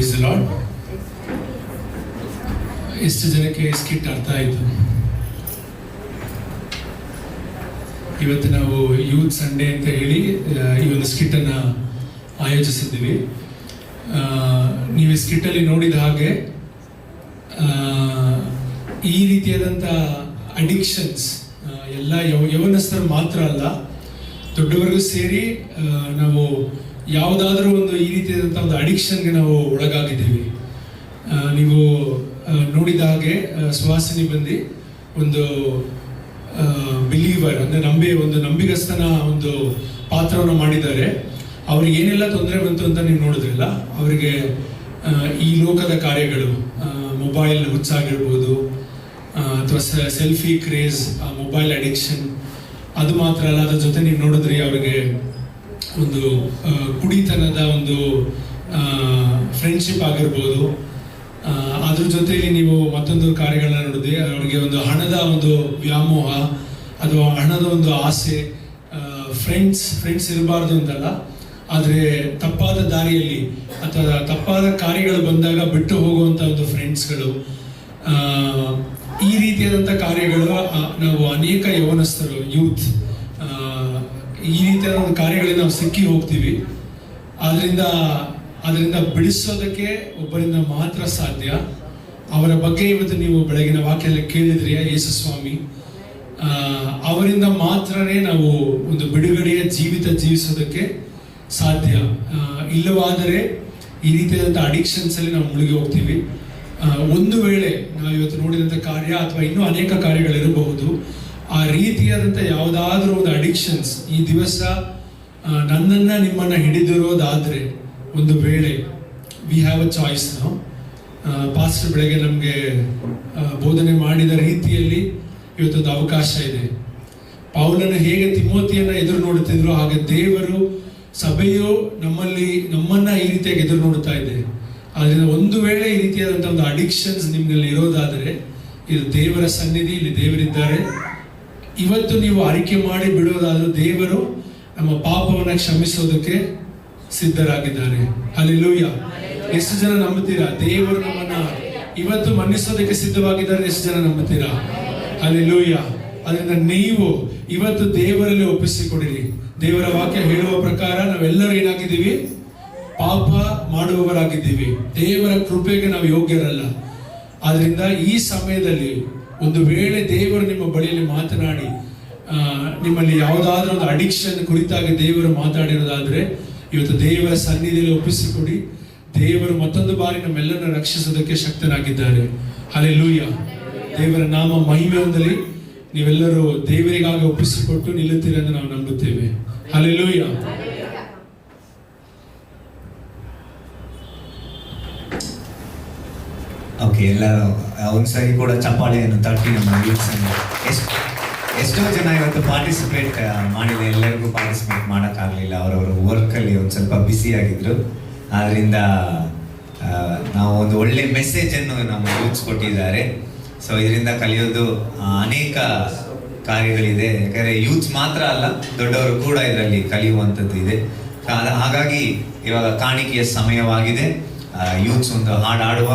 Price the lord. ಎಷ್ಟು ಜನಕ್ಕೆ skit ಅರ್ಥ ಆಯಿತು? ಇವತ್ತು ನಾವು ಯೂತ್ ಸಂಡೇ ಅಂತ ಹೇಳಿ ಈ ಒಂದು ಸ್ಕಿಟ್ಟನ್ನು ಆಯೋಜಿಸಿದ್ದೀವಿ. ನೀವು ಈ ಸ್ಕಿಟ್ಟಲ್ಲಿ ನೋಡಿದ ಹಾಗೆ ಈ ರೀತಿಯಾದಂಥ ಅಡಿಕ್ಷನ್ಸ್ ಎಲ್ಲ ಯವನಸ್ಥರು ಮಾತ್ರ ಅಲ್ಲ, ದೊಡ್ಡವರೆಗೂ ಸೇರಿ ನಾವು ಯಾವುದಾದ್ರೂ ಒಂದು ಈ ರೀತಿಯಾದಂಥ ಒಂದು ಅಡಿಕ್ಷನ್ಗೆ ನಾವು ಒಳಗಾಗಿದ್ದೀವಿ. ನೀವು ನೋಡಿದ ಹಾಗೆ ಸುಹಾಸಿನಿ ಬಂದು ಒಂದು ಬಿಲೀವರ್ ಅಂದರೆ ಒಂದು ನಂಬಿಗಸ್ತನ ಒಂದು ಪಾತ್ರವನ್ನು ಮಾಡಿದ್ದಾರೆ. ಅವ್ರಿಗೆ ಏನೆಲ್ಲ ತೊಂದರೆ ಬಂತು ಅಂತ ನೀವು ನೋಡಿದ್ರಲ್ಲ, ಅವರಿಗೆ ಈ ಲೋಕದ ಕಾರ್ಯಗಳು, ಮೊಬೈಲ್ ಹುಚ್ಚಾಗಿರ್ಬೋದು ಅಥವಾ ಸೆಲ್ಫಿ ಕ್ರೇಜ್, ಮೊಬೈಲ್ ಅಡಿಕ್ಷನ್, ಅದು ಮಾತ್ರ ಅಲ್ಲ, ಅದ್ರ ಜೊತೆ ನೀವು ನೋಡಿದ್ರಿ ಅವರಿಗೆ ಒಂದು ಕುಡಿತನದ ಒಂದು ಫ್ರೆಂಡ್ಶಿಪ್ ಆಗಿರ್ಬೋದು. ಅದ್ರ ಜೊತೆಯಲ್ಲಿ ನೀವು ಮತ್ತೊಂದು ಕಾರ್ಯಗಳನ್ನ ನೋಡಿದ್ರಿ, ಅವರಿಗೆ ಒಂದು ಹಣದ ಒಂದು ವ್ಯಾಮೋಹ ಅಥವಾ ಹಣದ ಒಂದು ಆಸೆ. ಫ್ರೆಂಡ್ಸ್ ಇರಬಾರ್ದು ಅಂತಲ್ಲ, ಆದರೆ ತಪ್ಪಾದ ದಾರಿಯಲ್ಲಿ ಅಥವಾ ತಪ್ಪಾದ ಕಾರ್ಯಗಳು ಬಂದಾಗ ಬಿಟ್ಟು ಹೋಗುವಂಥ ಒಂದು ಫ್ರೆಂಡ್ಸ್ಗಳು, ಈ ರೀತಿಯಾದಂಥ ಕಾರ್ಯಗಳು ನಾವು ಅನೇಕ ಯವನಸ್ಥರು, ಯೂತ್ ಈ ರೀತಿಯಾದ ಒಂದು ಕಾರ್ಯಗಳಿಗೆ ನಾವು ಸಿಕ್ಕಿ ಹೋಗ್ತೀವಿ. ಅದರಿಂದ ಬಿಡಿಸೋದಕ್ಕೆ ಒಬ್ಬರಿಂದ ಮಾತ್ರ ಸಾಧ್ಯ. ಅವರ ಬಗ್ಗೆ ಇವತ್ತು ನೀವು ಬೆಳಗಿನ ವಾಕ್ಯದಲ್ಲಿ ಕೇಳಿದ್ರಿ, ಯೇಸು ಸ್ವಾಮಿ, ಅವರಿಂದ ಮಾತ್ರನೇ ನಾವು ಒಂದು ಬಿಡುಗಡೆಯ ಜೀವಿತ ಜೀವಿಸೋದಕ್ಕೆ ಸಾಧ್ಯ. ಇಲ್ಲವಾದರೆ ಈ ರೀತಿಯಾದಂಥ ಅಡಿಕ್ಷನ್ಸಲ್ಲಿ ನಾವು ಮುಳುಗಿ ಹೋಗ್ತೀವಿ. ಒಂದು ವೇಳೆ ನಾವು ಇವತ್ತು ನೋಡಿದಂಥ ಕಾರ್ಯ ಅಥವಾ ಇನ್ನೂ ಅನೇಕ ಕಾರ್ಯಗಳಿರಬಹುದು, ಆ ರೀತಿಯಾದಂಥ ಯಾವುದಾದ್ರೂ ಒಂದು ಅಡಿಕ್ಷನ್ಸ್ ಈ ದಿವಸ ನನ್ನನ್ನು ನಿಮ್ಮನ್ನು ಹಿಡಿದಿರೋದಾದರೆ, ಒಂದು ವೇಳೆ ವಿ ಹ್ಯಾವ್ ಅ ಚಾಯ್ಸ್. ನಾವು ಪಾಸ್ಟರ್ ಬೆಳಗ್ಗೆ ನಮಗೆ ಬೋಧನೆ ಮಾಡಿದ ರೀತಿಯಲ್ಲಿ ಇವತ್ತೊಂದು ಅವಕಾಶ ಇದೆ. ಪೌಲನು ಹೇಗೆ ತಿಮೋತಿಯನ್ನು ಎದುರು ನೋಡುತ್ತಿದ್ರು, ಹಾಗೆ ದೇವರು ಸಭೆಯು ನಮ್ಮನ್ನ ಈ ರೀತಿಯಾಗಿ ಎದುರು ನೋಡ್ತಾ ಇದೆ. ಆದ್ದರಿಂದ ಒಂದು ವೇಳೆ ಈ ರೀತಿಯಾದಂಥ ಒಂದು ಅಡಿಕ್ಷನ್ಸ್ ನಿಮ್ಮಲ್ಲಿ ಇರೋದಾದರೆ, ಇದು ದೇವರ ಸನ್ನಿಧಿ, ಇಲ್ಲಿ ದೇವರಿದ್ದಾರೆ. ಇವತ್ತು ನೀವು ಅರಿಕೆ ಮಾಡಿ ಬಿಡೋದಾದ್ರೂ ದೇವರು ನಮ್ಮ ಪಾಪವನ್ನು ಕ್ಷಮಿಸೋದಕ್ಕೆ ಸಿದ್ಧರಾಗಿದ್ದಾರೆ. ಹಲ್ಲೆಲೂಯಾ. ಎಷ್ಟು ಜನ ನಂಬುತ್ತೀರಾ? ದೇವರು ನಮ್ಮನ್ನ ಇವತ್ತು ಮನ್ನಿಸೋದಕ್ಕೆ ಸಿದ್ಧವಾಗಿದ್ದಾರೆ. ಎಷ್ಟು ಜನ ನಂಬುತ್ತೀರಾ? ಹಲ್ಲೆಲೂಯಾ. ಅದರಿಂದ ನೀವು ಇವತ್ತು ದೇವರಲ್ಲಿ ಒಪ್ಪಿಸಿಕೊಡಿರಿ. ದೇವರ ವಾಕ್ಯ ಹೇಳುವ ಪ್ರಕಾರ ನಾವೆಲ್ಲರೂ ಏನಾಗಿದ್ದೀವಿ? ಪಾಪ ಮಾಡುವವರಾಗಿದ್ದೀವಿ. ದೇವರ ಕೃಪೆಗೆ ನಾವು ಯೋಗ್ಯರಲ್ಲ. ಆದ್ರಿಂದ ಈ ಸಮಯದಲ್ಲಿ ಒಂದು ವೇಳೆ ದೇವರು ನಿಮ್ಮ ಬಳಿಯಲ್ಲಿ ಮಾತನಾಡಿ, ನಿಮ್ಮಲ್ಲಿ ಯಾವುದಾದ್ರೂ ಒಂದು ಅಡಿಕ್ಷನ್ ಕುರಿತಾಗಿ ದೇವರು ಮಾತಾಡಿರೋದಾದ್ರೆ, ಇವತ್ತು ದೇವರ ಸನ್ನಿಧಿಯಲ್ಲಿ ಒಪ್ಪಿಸಿಕೊಡಿ. ದೇವರು ಮತ್ತೊಂದು ಬಾರಿ ನಮ್ಮೆಲ್ಲರನ್ನ ರಕ್ಷಿಸೋದಕ್ಕೆ ಶಕ್ತನಾಗಿದ್ದಾರೆ. ಹಲ್ಲೆಲೂಯಾ. ದೇವರ ನಾಮ ಮಹಿಮೆ ಹೊಂದಲಿ. ನೀವೆಲ್ಲರೂ ದೇವರಿಗಾಗಿ ಒಪ್ಪಿಸಿಕೊಟ್ಟು ನಿಲ್ಲುತ್ತೀರಿ ಎಂದು ನಾವು ನಂಬುತ್ತೇವೆ. ಹಲ್ಲೆಲೂಯಾ. ಓಕೆ, ಎಲ್ಲರೂ ಒಂದ್ಸರಿ ಕೂಡ ಚಪ್ಪಾಳೆಯನ್ನು ತಟ್ಟಿ ನಮ್ಮ ಯೂತ್ಸ್ ಎಷ್ಟೋ ಜನ ಇವತ್ತು ಪಾರ್ಟಿಸಿಪೇಟ್ ಮಾಡಿಲ್ಲ. ಎಲ್ಲರಿಗೂ ಪಾರ್ಟಿಸಿಪೇಟ್ ಮಾಡೋಕ್ಕಾಗಲಿಲ್ಲ, ಅವರವರ ವರ್ಕಲ್ಲಿ ಒಂದು ಸ್ವಲ್ಪ ಬ್ಯುಸಿ ಆಗಿದ್ರು. ಆದ್ದರಿಂದ ನಾವು ಒಂದು ಒಳ್ಳೆ ಮೆಸೇಜನ್ನು ನಮ್ಮ ಯೂತ್ಸ್ ಕೊಟ್ಟಿದ್ದಾರೆ. ಸೊ ಇದರಿಂದ ಕಲಿಯೋದು ಅನೇಕ ಕಾರ್ಯಗಳಿದೆ. ಯಾಕಂದರೆ ಯೂತ್ಸ್ ಮಾತ್ರ ಅಲ್ಲ, ದೊಡ್ಡವರು ಕೂಡ ಇದರಲ್ಲಿ ಕಲಿಯುವಂಥದ್ದು ಇದೆ. ಹಾಗಾಗಿ ಇವಾಗ ಕಾಣಿಕೆಯ ಸಮಯವಾಗಿದೆ. ಯೂತ್ಸ್ ಒಂದು ಹಾಡು ಹಾಡುವ